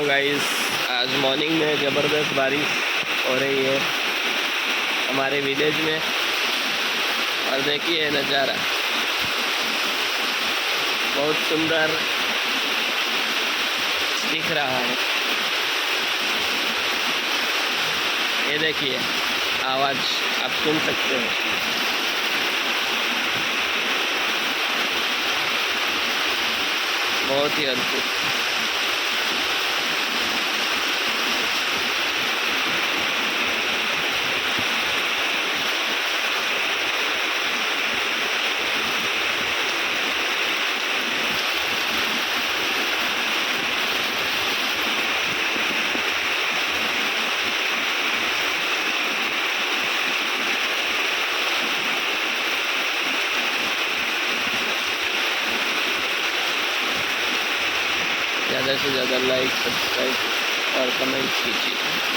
Guys, आज morning में ज़बरदस्त बारिश हो रही है हमारे विलेज में। और देखिए नज़ारा बहुत सुंदर दिख रहा है। ये देखिए आवाज़ आप सुन सकते हो। बहुत ही अद्भुत। ज़्यादा से ज़्यादा लाइक, सब्सक्राइब और कमेंट कीजिए।